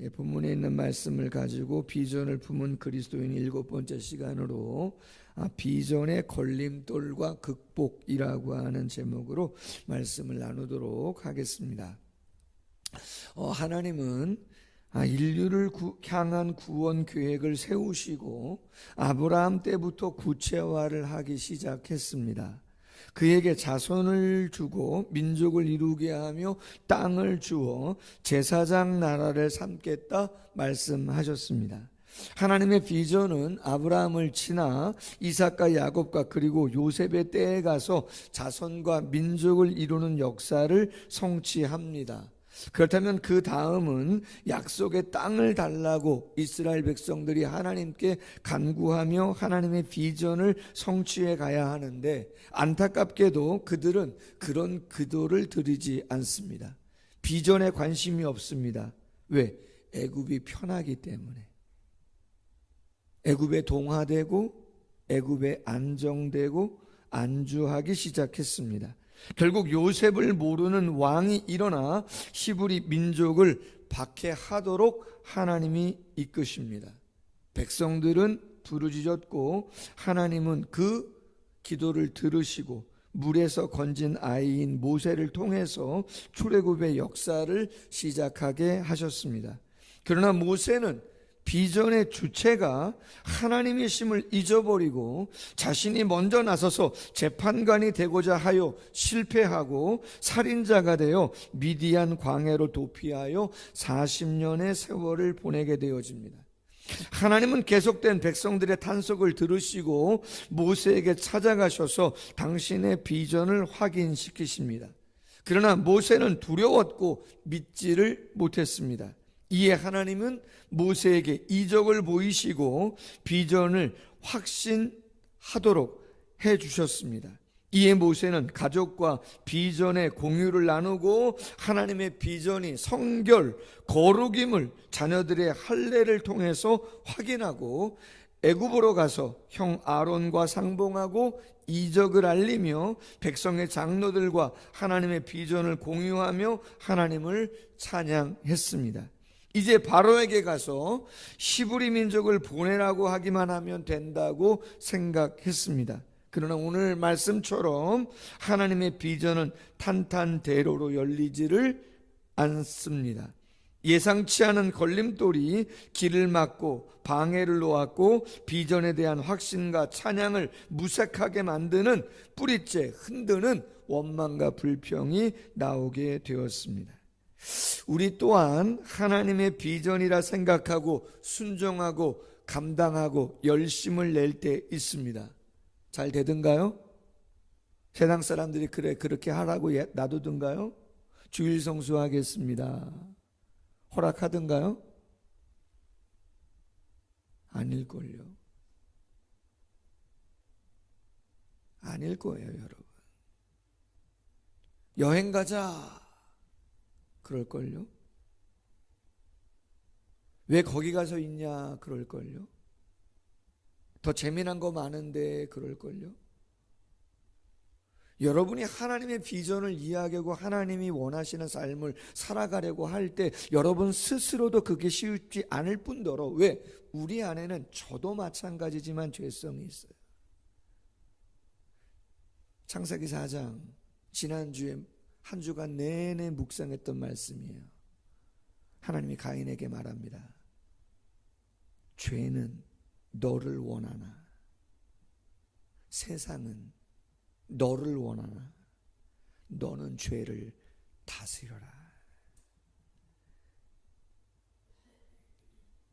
본문에 있는 말씀을 가지고 비전을 품은 그리스도인 7번째 시간으로 비전의 걸림돌과 극복이라고 하는 제목으로 말씀을 나누도록 하겠습니다. 하나님은 인류를 향한 구원 계획을 세우시고 아브라함 때부터 구체화를 하기 시작했습니다. 그에게 자손을 주고 민족을 이루게 하며 땅을 주어 제사장 나라를 삼겠다 말씀하셨습니다. 하나님의 비전은 아브라함을 지나 이삭과 야곱과 그리고 요셉의 때에 가서 자손과 민족을 이루는 역사를 성취합니다. 그렇다면 그 다음은 약속의 땅을 달라고 이스라엘 백성들이 하나님께 간구하며 하나님의 비전을 성취해 가야 하는데, 안타깝게도 그들은 그런 기도를 드리지 않습니다. 비전에 관심이 없습니다. 왜? 애굽이 편하기 때문에. 애굽에 동화되고 애굽에 안정되고 안주하기 시작했습니다. 결국 요셉을 모르는 왕이 일어나 히브리 민족을 박해하도록 하나님이 이끄십니다. 백성들은 부르짖었고 하나님은 그 기도를 들으시고 물에서 건진 아이인 모세를 통해서 출애굽의 역사를 시작하게 하셨습니다. 그러나 모세는 비전의 주체가 하나님이심을 잊어버리고 자신이 먼저 나서서 재판관이 되고자 하여 실패하고 살인자가 되어 미디안 광야로 도피하여 40년의 세월을 보내게 되어집니다. 하나님은 계속된 백성들의 탄식을 들으시고 모세에게 찾아가셔서 당신의 비전을 확인시키십니다. 그러나 모세는 두려웠고 믿지를 못했습니다. 이에 하나님은 모세에게 이적을 보이시고 비전을 확신하도록 해주셨습니다. 이에 모세는 가족과 비전의 공유를 나누고 하나님의 비전이 성결, 거룩임을 자녀들의 할례를 통해서 확인하고 애굽으로 가서 형 아론과 상봉하고 이적을 알리며 백성의 장로들과 하나님의 비전을 공유하며 하나님을 찬양했습니다. 이제 바로에게 가서 히브리 민족을 보내라고 하기만 하면 된다고 생각했습니다. 그러나 오늘 말씀처럼 하나님의 비전은 탄탄대로로 열리지를 않습니다. 예상치 않은 걸림돌이 길을 막고 방해를 놓았고 비전에 대한 확신과 찬양을 무색하게 만드는 뿌리째 흔드는 원망과 불평이 나오게 되었습니다. 우리 또한 하나님의 비전이라 생각하고 순종하고 감당하고 열심을 낼 때 있습니다. 잘 되든가요? 세상 사람들이 그래 그렇게 하라고 놔두든가요? 주일 성수하겠습니다 허락하든가요? 아닐걸요. 아닐 거예요, 여러분. 여행 가자 그럴걸요? 왜 거기 가서 있냐 그럴걸요? 더 재미난 거 많은데 그럴걸요? 여러분이 하나님의 비전을 이해하고 하나님이 원하시는 삶을 살아가려고 할 때 여러분 스스로도 그게 쉽지 않을 뿐더러, 왜? 우리 안에는 저도 마찬가지지만 죄성이 있어요. 창세기 4장 지난주에 한 주간 내내 묵상했던 말씀이에요. 하나님이 가인에게 말합니다. 죄는 너를 원하나 세상은 너를 원하나 너는 죄를 다스려라.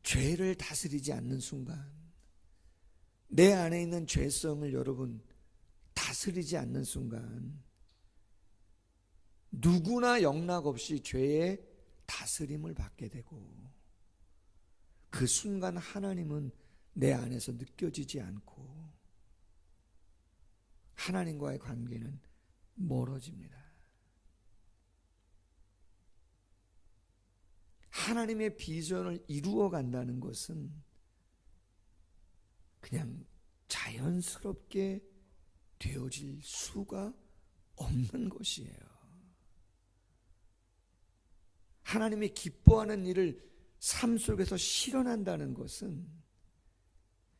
죄를 다스리지 않는 순간, 내 안에 있는 죄성을 여러분 다스리지 않는 순간 누구나 영락없이 죄의 다스림을 받게 되고, 그 순간 하나님은 내 안에서 느껴지지 않고 하나님과의 관계는 멀어집니다. 하나님의 비전을 이루어 간다는 것은 그냥 자연스럽게 되어질 수가 없는 것이에요. 하나님이 기뻐하는 일을 삶 속에서 실현한다는 것은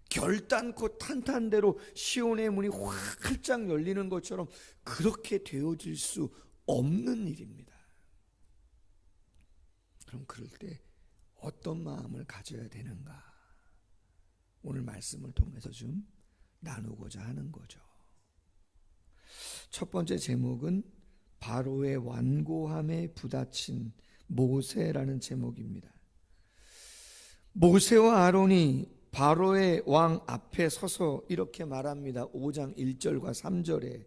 결단코 탄탄대로 시온의 문이 활짝 열리는 것처럼 그렇게 되어질 수 없는 일입니다. 그럼 그럴 때 어떤 마음을 가져야 되는가? 오늘 말씀을 통해서 좀 나누고자 하는 거죠. 첫 번째 제목은 바로의 완고함에 부딪힌 모세라는 제목입니다. 모세와 아론이 바로의 왕 앞에 서서 이렇게 말합니다. 5장 1절과 3절에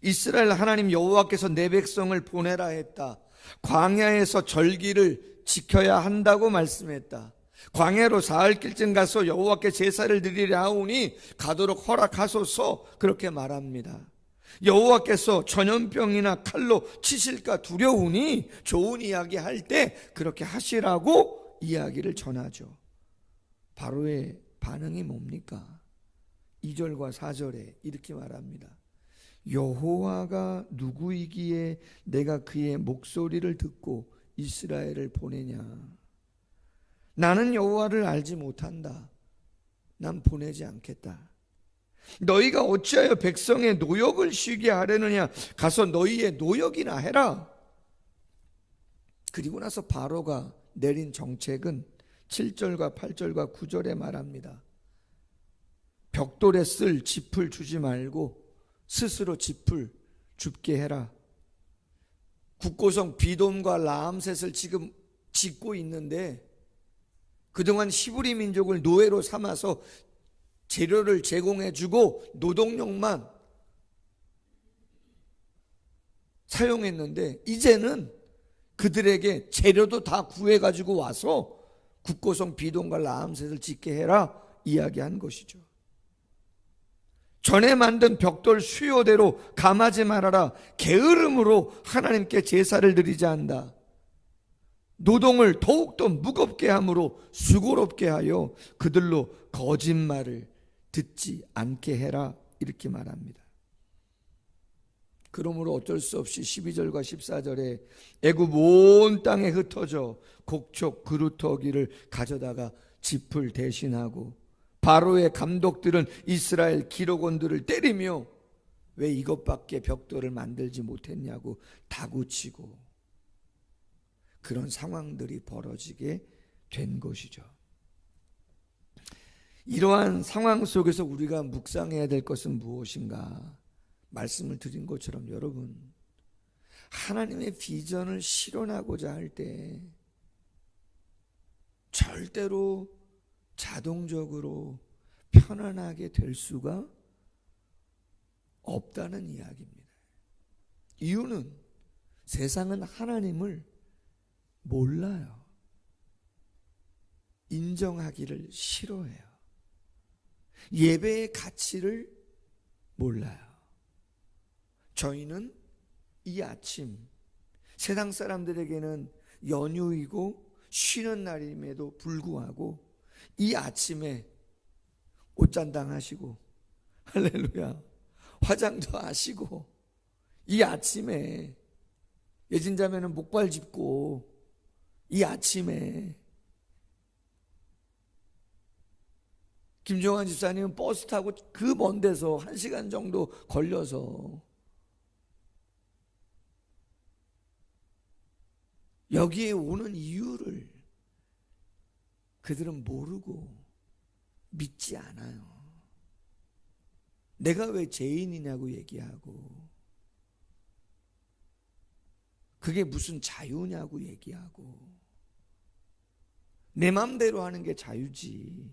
이스라엘 하나님 여호와께서 내 백성을 보내라 했다. 광야에서 절기를 지켜야 한다고 말씀했다. 광야로 사흘길쯤 가서 여호와께 제사를 드리려 하오니 가도록 허락하소서 그렇게 말합니다. 여호와께서 전염병이나 칼로 치실까 두려우니 좋은 이야기 할 때 그렇게 하시라고 이야기를 전하죠. 바로의 반응이 뭡니까? 2절과 4절에 이렇게 말합니다. 여호와가 누구이기에 내가 그의 목소리를 듣고 이스라엘을 보내냐? 나는 여호와를 알지 못한다. 난 보내지 않겠다. 너희가 어찌하여 백성의 노역을 쉬게 하려느냐? 가서 너희의 노역이나 해라. 그리고 나서 바로가 내린 정책은 7절과 8절과 9절에 말합니다. 벽돌에 쓸 짚을 주지 말고 스스로 짚을 줍게 해라. 국고성 비돔과 라암셋을 지금 짓고 있는데 그동안 히브리 민족을 노예로 삼아서 재료를 제공해주고 노동력만 사용했는데 이제는 그들에게 재료도 다 구해가지고 와서 국고성 비돔과 라암셋을 짓게 해라 이야기한 것이죠. 전에 만든 벽돌 수요대로 감하지 말아라. 게으름으로 하나님께 제사를 드리자 한다. 노동을 더욱더 무겁게 함으로 수고롭게 하여 그들로 거짓말을 듣지 않게 해라 이렇게 말합니다. 그러므로 어쩔 수 없이 12절과 14절에 애굽 온 땅에 흩어져 곡촉 그루터기를 가져다가 짚을 대신하고 바로의 감독들은 이스라엘 기록원들을 때리며 왜 이것밖에 벽돌을 만들지 못했냐고 다구치고 그런 상황들이 벌어지게 된 것이죠. 이러한 상황 속에서 우리가 묵상해야 될 것은 무엇인가? 말씀을 드린 것처럼 여러분, 하나님의 비전을 실현하고자 할 때 절대로 자동적으로 편안하게 될 수가 없다는 이야기입니다. 이유는 세상은 하나님을 몰라요. 인정하기를 싫어해요. 예배의 가치를 몰라요. 저희는 이 아침 세상 사람들에게는 연휴이고 쉬는 날임에도 불구하고 이 아침에 옷잔당 하시고 할렐루야 화장도 하시고 이 아침에 예진자매는 목발 짚고 이 아침에 김종환 집사님은 버스 타고 그 먼 데서 1시간 정도 걸려서 여기에 오는 이유를 그들은 모르고 믿지 않아요. 내가 왜 죄인이냐고 얘기하고 그게 무슨 자유냐고 얘기하고 내 마음대로 하는 게 자유지.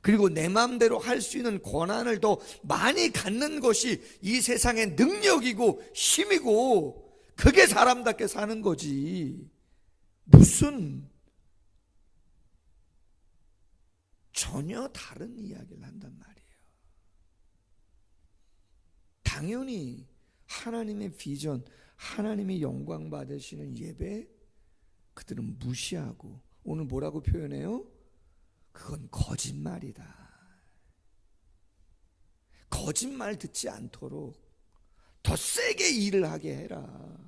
그리고 내 마음대로 할 수 있는 권한을 더 많이 갖는 것이 이 세상의 능력이고 힘이고 그게 사람답게 사는 거지. 무슨 전혀 다른 이야기를 한단 말이에요. 당연히 하나님의 비전, 하나님의 영광 받으시는 예배 그들은 무시하고 오늘 뭐라고 표현해요? 그건 거짓말이다. 거짓말 듣지 않도록 더 세게 일을 하게 해라.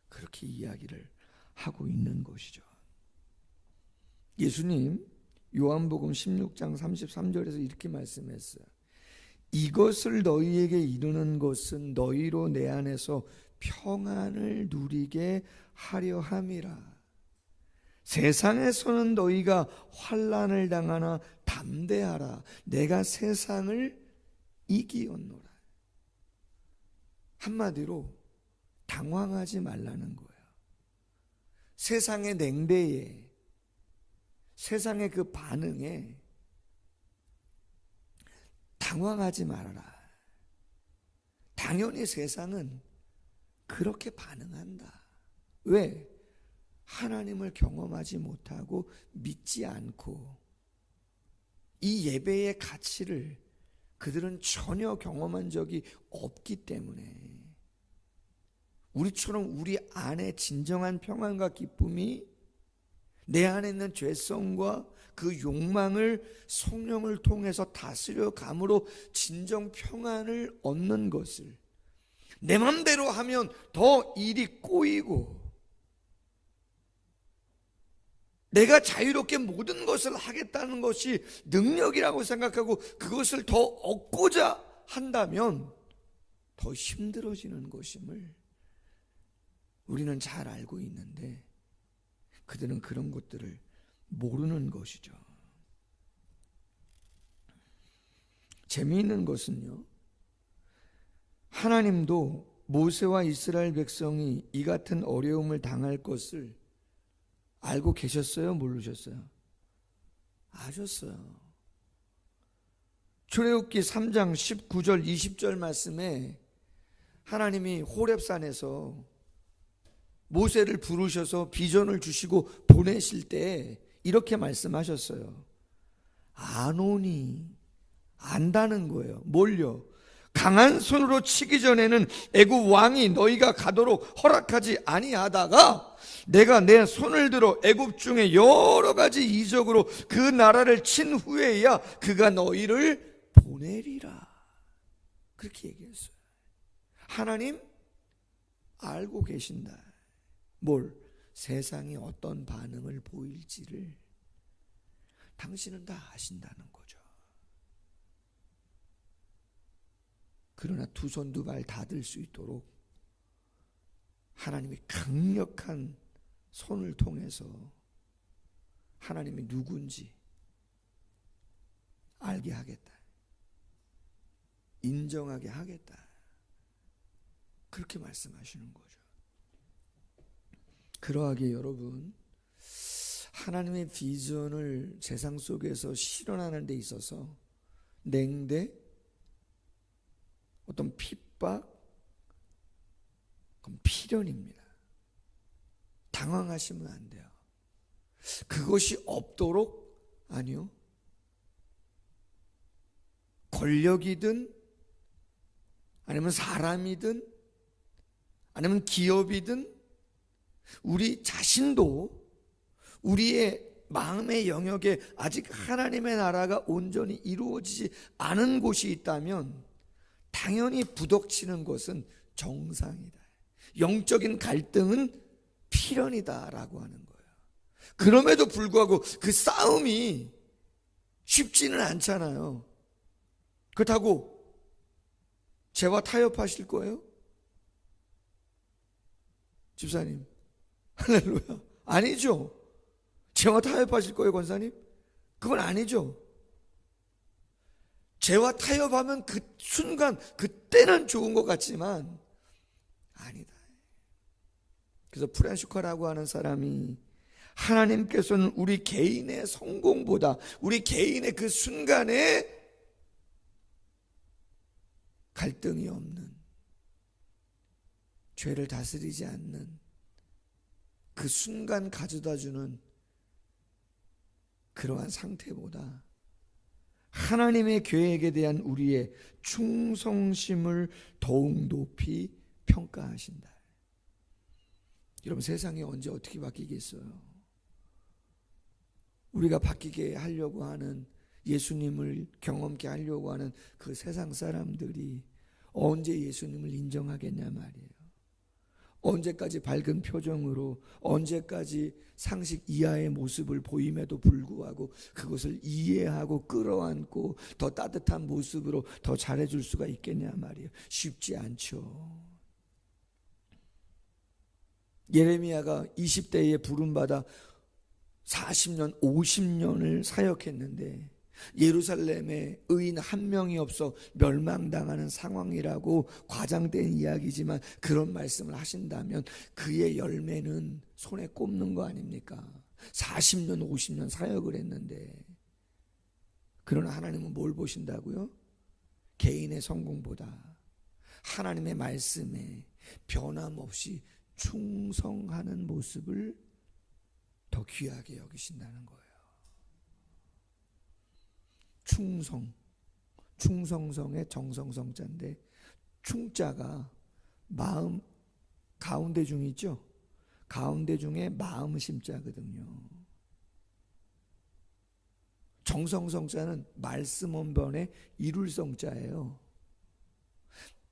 그렇게 이야기를 하고 있는 것이죠. 예수님 요한복음 16장 33절에서 이렇게 말씀했어요. 이것을 너희에게 이르는 것은 너희로 내 안에서 평안을 누리게 하려 함이라. 세상에서는 너희가 환난을 당하나 담대하라. 내가 세상을 이기었노라. 한마디로 당황하지 말라는 거예요. 세상의 냉대에, 세상의 그 반응에 당황하지 말아라. 당연히 세상은 그렇게 반응한다. 왜? 하나님을 경험하지 못하고 믿지 않고 이 예배의 가치를 그들은 전혀 경험한 적이 없기 때문에 우리처럼 우리 안에 진정한 평안과 기쁨이 내 안에 있는 죄성과 그 욕망을 성령을 통해서 다스려 감으로 진정 평안을 얻는 것을 내 맘대로 하면 더 일이 꼬이고 내가 자유롭게 모든 것을 하겠다는 것이 능력이라고 생각하고 그것을 더 얻고자 한다면 더 힘들어지는 것임을 우리는 잘 알고 있는데 그들은 그런 것들을 모르는 것이죠. 재미있는 것은요, 하나님도 모세와 이스라엘 백성이 이 같은 어려움을 당할 것을 알고 계셨어요? 모르셨어요? 아셨어요. 출애굽기 3장 19절 20절 말씀에 하나님이 호렙산에서 모세를 부르셔서 비전을 주시고 보내실 때 이렇게 말씀하셨어요. 아노니, 안다는 거예요. 뭘요? 강한 손으로 치기 전에는 애굽 왕이 너희가 가도록 허락하지 아니하다가 내가 내 손을 들어 애굽 중에 여러 가지 이적으로 그 나라를 친 후에야 그가 너희를 보내리라. 그렇게 얘기했어요. 하나님 알고 계신다. 뭘? 세상이 어떤 반응을 보일지를 당신은 다 아신다는 거죠. 그러나 두 손 두 발 다 들 수 있도록 하나님이 강력한 손을 통해서 하나님이 누군지 알게 하겠다. 인정하게 하겠다. 그렇게 말씀하시는 거죠. 그러하기에 여러분, 하나님의 비전을 세상 속에서 실현하는 데 있어서 냉대, 어떤 핍박, 그건 필연입니다. 당황하시면 안 돼요. 그것이 없도록, 아니요, 권력이든 아니면 사람이든 아니면 기업이든 우리 자신도 우리의 마음의 영역에 아직 하나님의 나라가 온전히 이루어지지 않은 곳이 있다면 당연히 부덕치는 것은 정상이다. 영적인 갈등은 필연이다라고 하는 거예요. 그럼에도 불구하고 그 싸움이 쉽지는 않잖아요. 그렇다고 죄와 타협하실 거예요? 집사님, 할렐루야. 아니죠. 죄와 타협하실 거예요, 권사님? 그건 아니죠. 죄와 타협하면 그 순간, 그때는 좋은 것 같지만 아니다. 그래서 프란시코라고 하는 사람이 하나님께서는 우리 개인의 성공보다 우리 개인의 그 순간에 갈등이 없는, 죄를 다스리지 않는 그 순간 가져다주는 그러한 상태보다 하나님의 계획에 대한 우리의 충성심을 더욱 높이 평가하신다. 여러분, 세상이 언제 어떻게 바뀌겠어요? 우리가 바뀌게 하려고 하는, 예수님을 경험케 하려고 하는 그 세상 사람들이 언제 예수님을 인정하겠냐 말이에요. 언제까지 밝은 표정으로, 언제까지 상식 이하의 모습을 보임에도 불구하고 그것을 이해하고 끌어안고 더 따뜻한 모습으로 더 잘해줄 수가 있겠냐 말이에요. 쉽지 않죠. 예레미야가 20대에 부름받아 40년, 50년을 사역했는데 예루살렘에 의인 한 명이 없어 멸망당하는 상황이라고 과장된 이야기지만 그런 말씀을 하신다면 그의 열매는 손에 꼽는 거 아닙니까? 40년, 50년 사역을 했는데. 그러나 하나님은 뭘 보신다고요? 개인의 성공보다 하나님의 말씀에 변함없이 충성하는 모습을 더 귀하게 여기신다는 거예요. 충성성의 정성성자인데 충자가 마음 가운데 중에 있죠. 가운데 중에 마음 심자거든요. 정성성자는 말씀 원본의 이룰성자예요.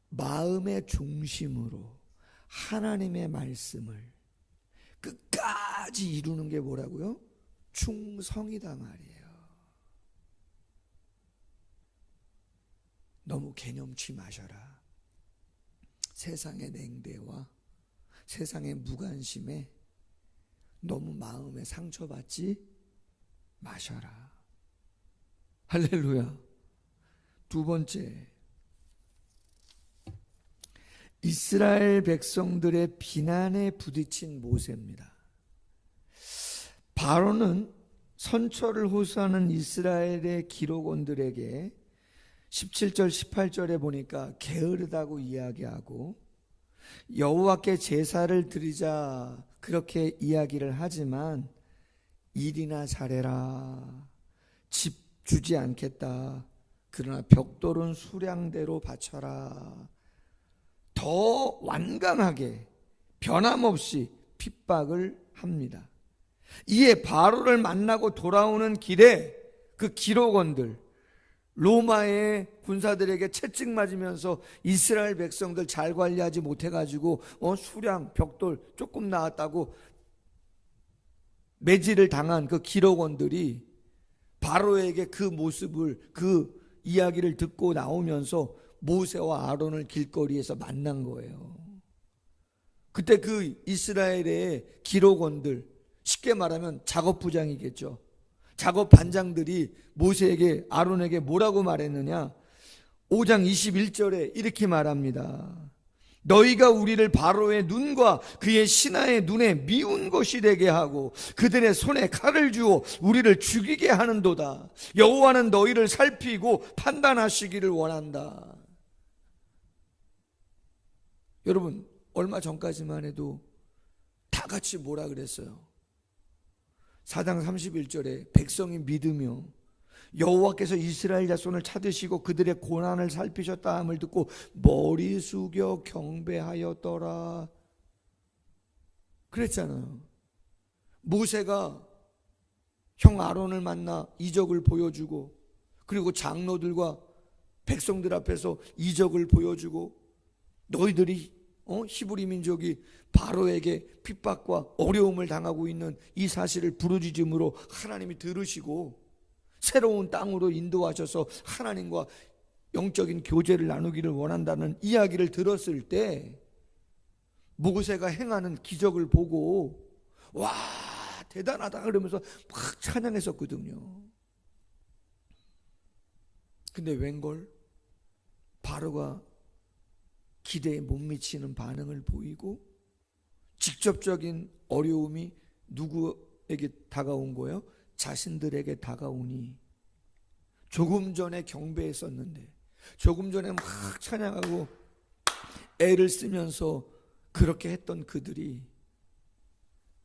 마음의 중심으로 하나님의 말씀을 끝까지 이루는 게 뭐라고요? 충성이다 말이에요. 너무 개념치 마셔라. 세상의 냉대와 세상의 무관심에 너무 마음에 상처받지 마셔라. 할렐루야. 두 번째, 이스라엘 백성들의 비난에 부딪힌 모세입니다. 바로는 선처를 호소하는 이스라엘의 기록원들에게 17절 18절에 보니까 게으르다고 이야기하고 여호와께 제사를 드리자 그렇게 이야기를 하지만 일이나 잘해라, 집 주지 않겠다, 그러나 벽돌은 수량대로 바쳐라, 더 완강하게 변함없이 핍박을 합니다. 이에 바로를 만나고 돌아오는 길에 그 기록원들, 로마의 군사들에게 채찍 맞으면서 이스라엘 백성들 잘 관리하지 못해가지고 수량, 벽돌 조금 나왔다고 매질을 당한 그 기록원들이 바로에게 그 모습을, 그 이야기를 듣고 나오면서 모세와 아론을 길거리에서 만난 거예요. 그때 그 이스라엘의 기록원들, 쉽게 말하면 작업부장이겠죠. 작업 반장들이 모세에게, 아론에게 뭐라고 말했느냐? 5장 21절에 이렇게 말합니다. 너희가 우리를 바로의 눈과 그의 신하의 눈에 미운 것이 되게 하고 그들의 손에 칼을 주어 우리를 죽이게 하는도다. 여호와는 너희를 살피고 판단하시기를 원한다. 여러분, 얼마 전까지만 해도 다 같이 뭐라 그랬어요? 4장 31절에 백성이 믿으며 여호와께서 이스라엘 자손을 찾으시고 그들의 고난을 살피셨다 함을 듣고 머리 숙여 경배하였더라 그랬잖아요. 모세가 형 아론을 만나 이적을 보여주고, 그리고 장로들과 백성들 앞에서 이적을 보여주고, 너희들이 히브리 민족이 바로에게 핍박과 어려움을 당하고 있는 이 사실을 부르짖음으로 하나님이 들으시고 새로운 땅으로 인도하셔서 하나님과 영적인 교제를 나누기를 원한다는 이야기를 들었을 때 모세가 행하는 기적을 보고 와, 대단하다 그러면서 막 찬양했었거든요. 근데 웬걸 바로가 기대에 못 미치는 반응을 보이고 직접적인 어려움이 누구에게 다가온 거예요? 자신들에게 다가오니 조금 전에 경배했었는데, 조금 전에 막 찬양하고 애를 쓰면서 그렇게 했던 그들이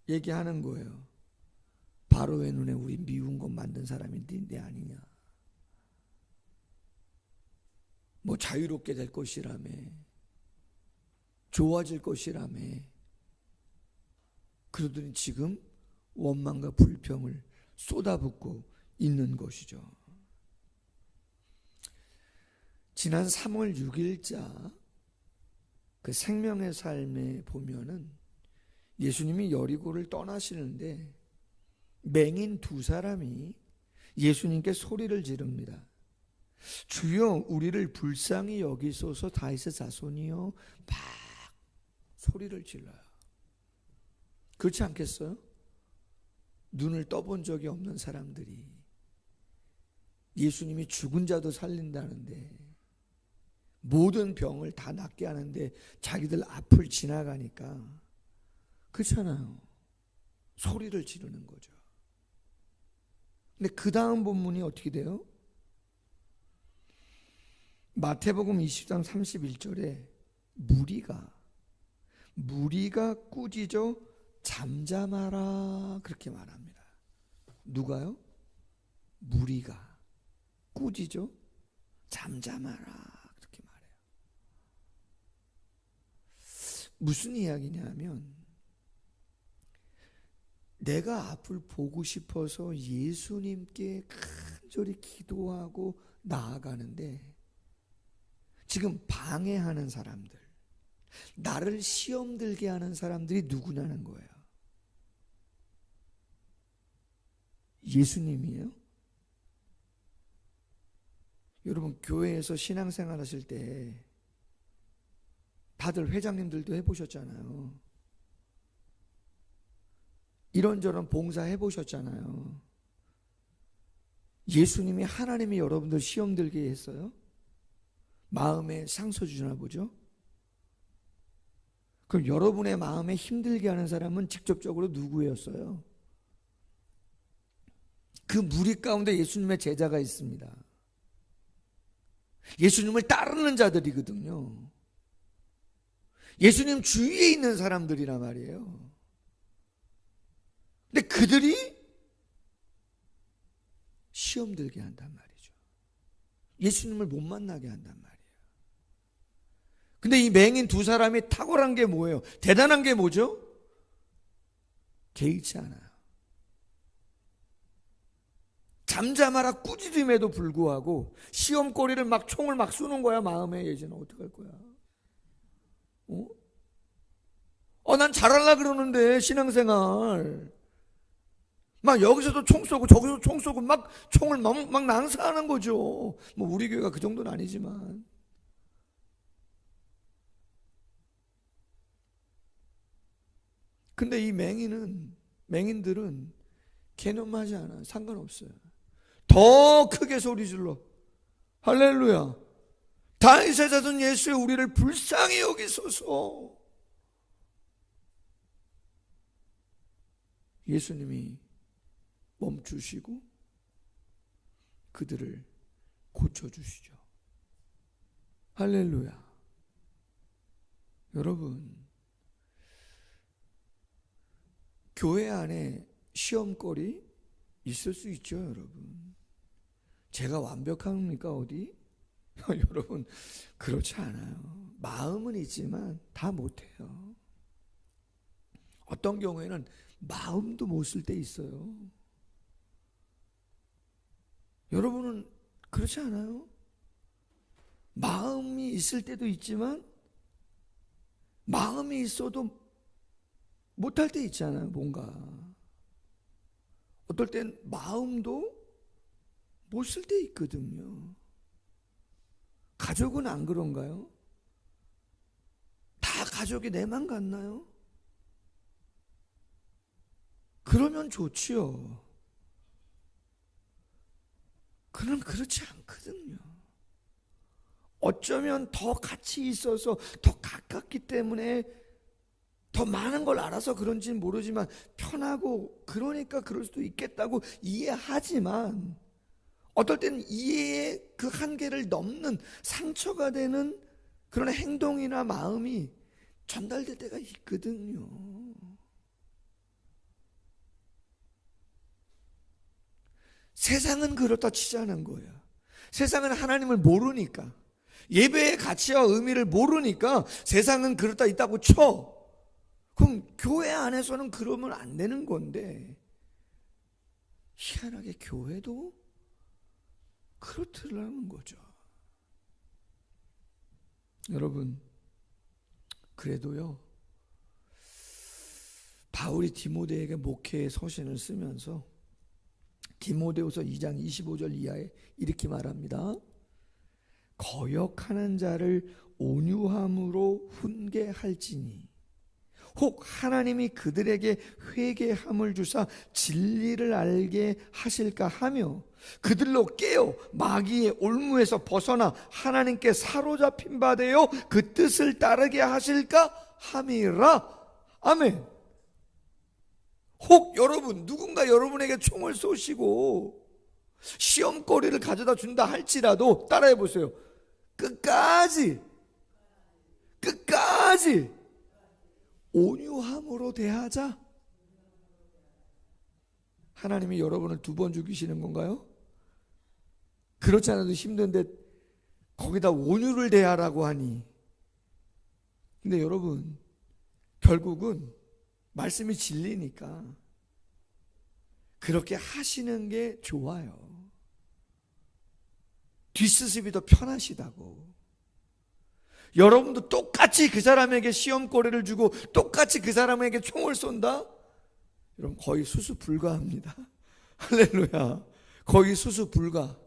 얘기하는 거예요. 바로의 눈에 우리 미운 것 만든 사람이 네 아니냐, 뭐 자유롭게 될 것이라며, 좋아질 것이라며. 그러더니 지금 원망과 불평을 쏟아붓고 있는 것이죠. 지난 3월 6일자 그 생명의 삶에 보면은 예수님이 여리고를 떠나시는데 맹인 두 사람이 예수님께 소리를 지릅니다. 주여 우리를 불쌍히 여기소서 다윗의 자손이요. 막 소리를 질러요. 그렇지 않겠어요? 눈을 떠본 적이 없는 사람들이 예수님이 죽은 자도 살린다는데 모든 병을 다 낫게 하는데 자기들 앞을 지나가니까 그렇잖아요. 소리를 지르는 거죠. 근데 그 다음 본문이 어떻게 돼요? 마태복음 20장 31절에 무리가 꾸짖어 잠잠하라 그렇게 말합니다. 누가요? 무리가 꾸짖어 잠잠하라 그렇게 말해요. 무슨 이야기냐면 내가 앞을 보고 싶어서 예수님께 간절히 기도하고 나아가는데 지금 방해하는 사람들, 나를 시험 들게 하는 사람들이 누구냐는 거예요. 예수님이에요? 여러분 교회에서 신앙생활 하실 때 다들 회장님들도 해보셨잖아요. 이런저런 봉사 해보셨잖아요. 예수님이 하나님이 여러분들 시험 들게 했어요? 마음에 상처 주나 보죠? 그럼 여러분의 마음에 힘들게 하는 사람은 직접적으로 누구였어요? 그 무리 가운데 예수님의 제자가 있습니다. 예수님을 따르는 자들이거든요. 예수님 주위에 있는 사람들이란 말이에요. 근데 그들이 시험 들게 한단 말이죠. 예수님을 못 만나게 한단 말이에요. 근데 이 맹인 두 사람이 탁월한 게 뭐예요? 대단한 게 뭐죠? 개의치 않아요. 잠잠하라 꾸짖음에도 불구하고 시험거리를 막 총을 막 쏘는 거야. 마음에 예전에 어떡할 거야? 난 잘하려고 그러는데 신앙생활 막 여기서도 총 쏘고 저기서도 총 쏘고 막 총을 막 낭사하는 거죠. 뭐 우리 교회가 그 정도는 아니지만 근데 이 맹인들은 개념하지 않아요. 상관없어요. 더 크게 소리 질러. 할렐루야. 다윗의 자손 예수의 우리를 불쌍히 여기소서. 예수님이 멈추시고 그들을 고쳐주시죠. 할렐루야. 여러분, 교회 안에 시험거리 있을 수 있죠, 여러분. 제가 완벽합니까, 어디? 여러분, 그렇지 않아요. 마음은 있지만 다 못해요. 어떤 경우에는 마음도 못 쓸 때 있어요. 여러분은 그렇지 않아요? 마음이 있을 때도 있지만 마음이 있어도 못할 때 있잖아요. 뭔가 어떨 땐 마음도 못 쓸 때 있거든요. 가족은 안 그런가요? 다 가족이 내만 같나요? 그러면 좋지요. 그는 그렇지 않거든요. 어쩌면 더 같이 있어서 더 가깝기 때문에 더 많은 걸 알아서 그런지는 모르지만 편하고 그러니까 그럴 수도 있겠다고 이해하지만 어떨 때는 이해의 그 한계를 넘는 상처가 되는 그런 행동이나 마음이 전달될 때가 있거든요. 세상은 그렇다 치자는 거예요. 세상은 하나님을 모르니까, 예배의 가치와 의미를 모르니까 세상은 그렇다 있다고 쳐. 그럼 교회 안에서는 그러면 안 되는 건데 희한하게 교회도 그렇더라는 거죠. 여러분, 그래도요, 바울이 디모데에게 목회의 서신을 쓰면서 디모데후서 2장 25절 이하에 이렇게 말합니다. 거역하는 자를 온유함으로 훈계할지니 혹 하나님이 그들에게 회개함을 주사 진리를 알게 하실까 하며 그들로 깨어 마귀의 올무에서 벗어나 하나님께 사로잡힌 바 되어 그 뜻을 따르게 하실까 함이라. 아멘. 혹 여러분, 누군가 여러분에게 총을 쏘시고 시험거리를 가져다 준다 할지라도 따라해 보세요. 끝까지 온유함으로 대하자. 하나님이 여러분을 2번 죽이시는 건가요? 그렇지 않아도 힘든데 거기다 온유를 대하라고 하니. 근데 여러분, 결국은 말씀이 진리니까 그렇게 하시는 게 좋아요. 뒷수습이 더 편하시다고. 여러분도 똑같이 그 사람에게 시험거리를 주고 똑같이 그 사람에게 총을 쏜다? 여러분, 거의 수수 불가합니다. 할렐루야. 거의 수수 불가.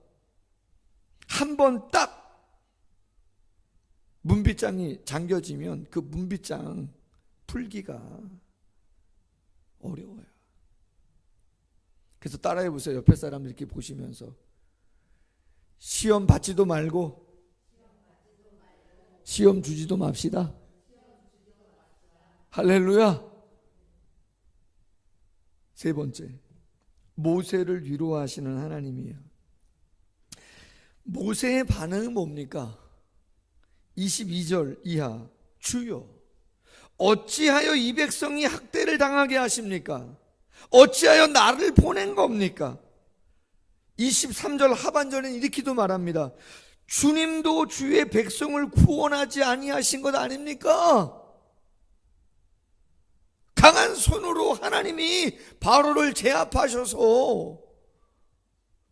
한 번 딱 문빗장이 잠겨지면 그 문빗장 풀기가 어려워요. 그래서 따라해 보세요. 옆에 사람들 이렇게 보시면서 시험 받지도 말고 시험 주지도 맙시다. 할렐루야. 3번째, 모세를 위로하시는 하나님이에요. 모세의 반응은 뭡니까? 22절 이하. 주여, 어찌하여 이 백성이 학대를 당하게 하십니까? 어찌하여 나를 보낸 겁니까? 23절 하반절엔 이렇게도 말합니다. 주님도 주의 백성을 구원하지 아니하신 것 아닙니까? 강한 손으로 하나님이 바로를 제압하셔서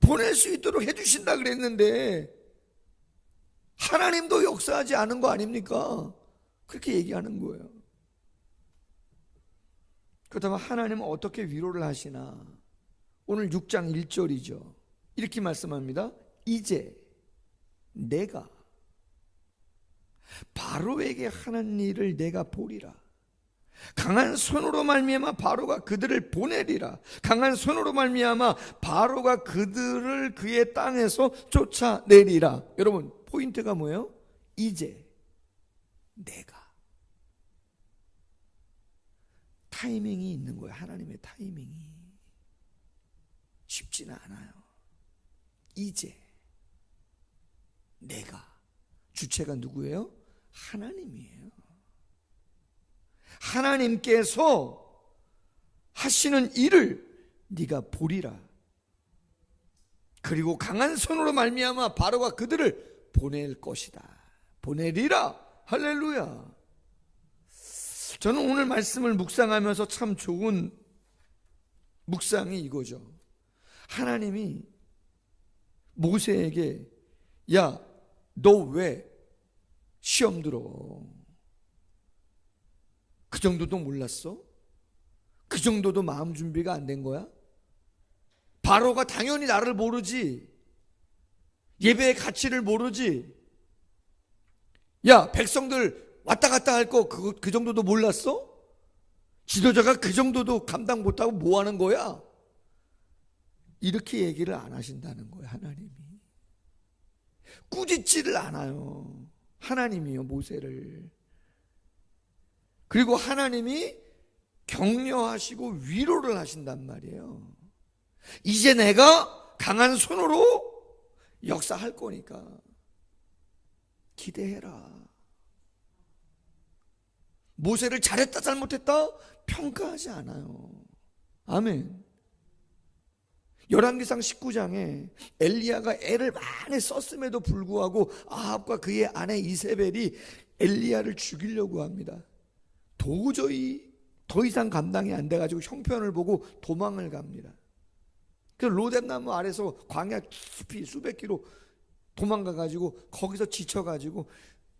보낼 수 있도록 해주신다 그랬는데 하나님도 역사하지 않은 거 아닙니까? 그렇게 얘기하는 거예요. 그렇다면 하나님은 어떻게 위로를 하시나? 오늘 6장 1절이죠. 이렇게 말씀합니다. 이제 내가 바로에게 하는 일을 내가 보리라. 강한 손으로 말미암아 바로가 그들을 보내리라. 강한 손으로 말미암아 바로가 그들을 그의 땅에서 쫓아내리라. 여러분, 포인트가 뭐예요? 이제 내가. 타이밍이 있는 거예요. 하나님의 타이밍이 쉽지는 않아요. 이제 내가. 주체가 누구예요? 하나님이에요. 하나님께서 하시는 일을 네가 보리라. 그리고 강한 손으로 말미암아 바로가 그들을 보낼 것이다. 보내리라. 할렐루야. 저는 오늘 말씀을 묵상하면서 참 좋은 묵상이 이거죠. 하나님이 모세에게 야, 너 왜 시험 들어? 그 정도도 몰랐어? 그 정도도 마음 준비가 안 된 거야? 바로가 당연히 나를 모르지. 예배의 가치를 모르지. 야, 백성들 왔다 갔다 할 거 그 정도도 몰랐어? 지도자가 그 정도도 감당 못하고 뭐 하는 거야? 이렇게 얘기를 안 하신다는 거예요. 하나님이 꾸짖지를 않아요. 하나님이요, 모세를. 그리고 하나님이 격려하시고 위로를 하신단 말이에요. 이제 내가 강한 손으로 역사할 거니까 기대해라. 모세를 잘했다 잘못했다 평가하지 않아요. 아멘. 열왕기상 19장에 엘리야가 애를 많이 썼음에도 불구하고 아합과 그의 아내 이세벨이 엘리야를 죽이려고 합니다. 도저히 더 이상 감당이 안 돼가지고 형편을 보고 도망을 갑니다. 그 로뎀나무 아래서 광야 깊이 수백 킬로 도망가가지고 거기서 지쳐가지고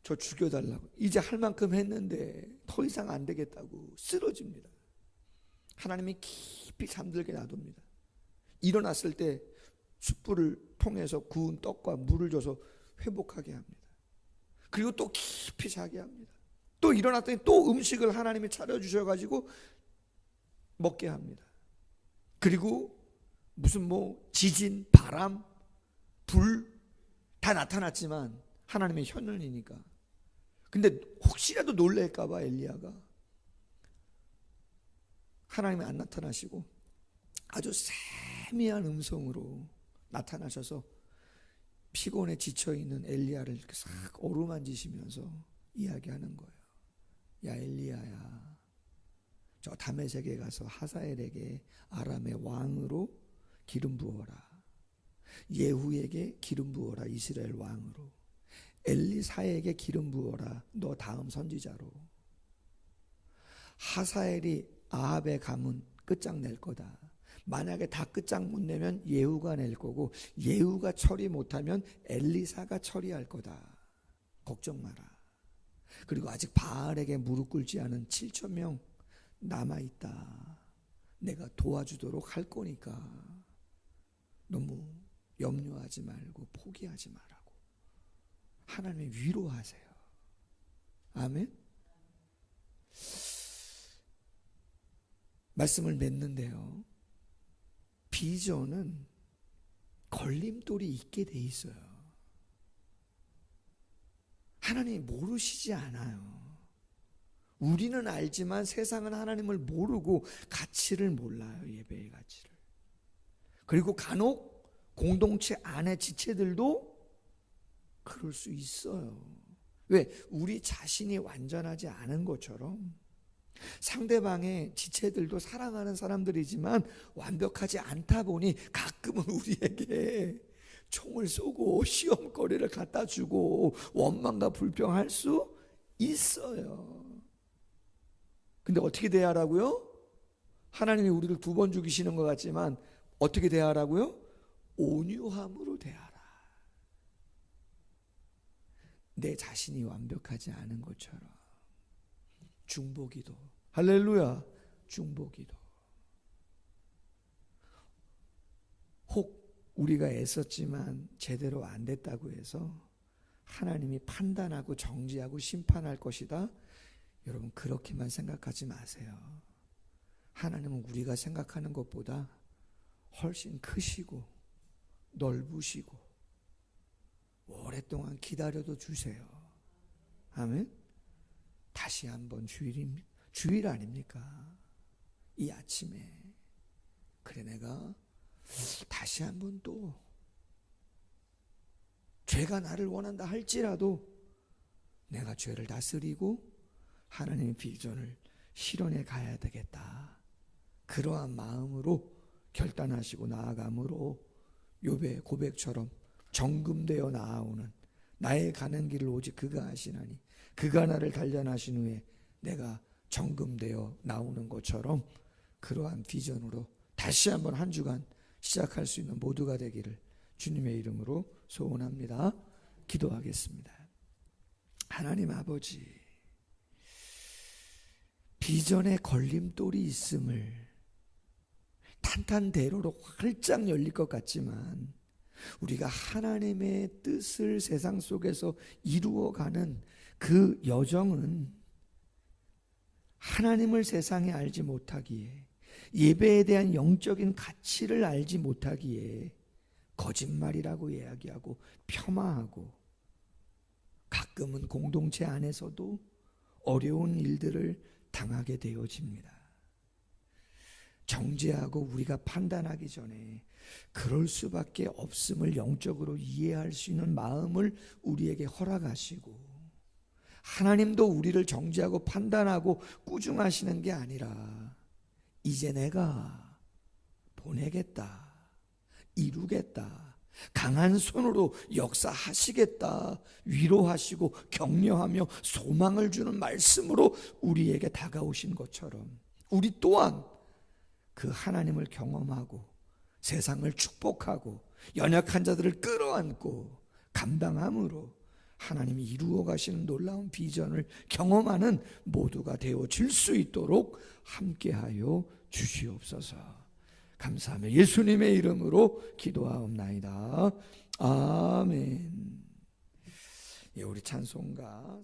저 죽여달라고. 이제 할 만큼 했는데 더 이상 안 되겠다고 쓰러집니다. 하나님이 깊이 잠들게 놔둡니다. 일어났을 때 숯불을 통해서 구운 떡과 물을 줘서 회복하게 합니다. 그리고 또 깊이 자게 합니다. 또 일어났더니 또 음식을 하나님이 차려주셔가지고 먹게 합니다. 그리고 무슨 지진, 바람, 불 다 나타났지만 하나님의 현현이니까. 근데 혹시라도 놀랄까봐 엘리야가 하나님이 안 나타나시고 아주 세미한 음성으로 나타나셔서 피곤에 지쳐있는 엘리야를 이렇게 싹 어루만지시면서 이야기하는 거예요. 야 엘리야야, 저 다메섹에 가서 하사엘에게 아람의 왕으로 기름 부어라. 예후에게 기름 부어라. 이스라엘 왕으로. 엘리사에게 기름 부어라. 너 다음 선지자로. 하사엘이 아합의 가문 끝장낼 거다. 만약에 다 끝장 못 내면 예후가 낼 거고, 예후가 처리 못하면 엘리사가 처리할 거다. 걱정 마라. 그리고 아직 바알에게 무릎 꿇지 않은 7,000명 남아있다. 내가 도와주도록 할 거니까 너무 염려하지 말고 포기하지 말라고 하나님이 위로하세요. 아멘. 말씀을 맺는데요, 비전은 걸림돌이 있게 돼 있어요. 하나님이 모르시지 않아요. 우리는 알지만 세상은 하나님을 모르고 가치를 몰라요. 예배의 가치를. 그리고 간혹 공동체 안의 지체들도 그럴 수 있어요. 왜? 우리 자신이 완전하지 않은 것처럼 상대방의 지체들도 사랑하는 사람들이지만 완벽하지 않다 보니 가끔은 우리에게 총을 쏘고 시험거리를 갖다 주고 원망과 불평할 수 있어요. 근데 어떻게 대하라고요? 하나님이 우리를 2번 죽이시는 것 같지만 어떻게 대하라고요? 온유함으로 대하라. 내 자신이 완벽하지 않은 것처럼. 중보기도. 할렐루야. 중보기도. 혹 우리가 애썼지만 제대로 안 됐다고 해서 하나님이 판단하고 정죄하고 심판할 것이다. 여러분 그렇게만 생각하지 마세요. 하나님은 우리가 생각하는 것보다 훨씬 크시고 넓으시고 오랫동안 기다려도 주세요. 아멘. 다시 한번 주일 아닙니까? 이 아침에 그래 내가 다시 한번 또 죄가 나를 원한다 할지라도 내가 죄를 다스리고 하나님의 비전을 실현해 가야 되겠다. 그러한 마음으로 결단하시고 나아감으로 욥의 고백처럼 정금되어 나아오는 나의 가는 길을 오직 그가 아시나니 그가 나를 단련하신 후에 내가 정금되어 나오는 것처럼 그러한 비전으로 다시 한번 한 주간 시작할 수 있는 모두가 되기를 주님의 이름으로 소원합니다. 기도하겠습니다. 하나님 아버지, 비전에 걸림돌이 있음을 탄탄대로로 활짝 열릴 것 같지만 우리가 하나님의 뜻을 세상 속에서 이루어가는 그 여정은 하나님을 세상에 알지 못하기에, 예배에 대한 영적인 가치를 알지 못하기에 거짓말이라고 이야기하고 폄하하고, 가끔은 공동체 안에서도 어려운 일들을 당하게 되어집니다. 정죄하고 우리가 판단하기 전에 그럴 수밖에 없음을 영적으로 이해할 수 있는 마음을 우리에게 허락하시고, 하나님도 우리를 정죄하고 판단하고 꾸중하시는 게 아니라 이제 내가 보내겠다, 이루겠다, 강한 손으로 역사하시겠다 위로하시고 격려하며 소망을 주는 말씀으로 우리에게 다가오신 것처럼 우리 또한 그 하나님을 경험하고 세상을 축복하고 연약한 자들을 끌어안고 감당함으로 하나님이 이루어 가시는 놀라운 비전을 경험하는 모두가 되어질 수 있도록 함께하여 주시옵소서. 감사하며 예수님의 이름으로 기도하옵나이다. 아멘. 예, 우리 찬송가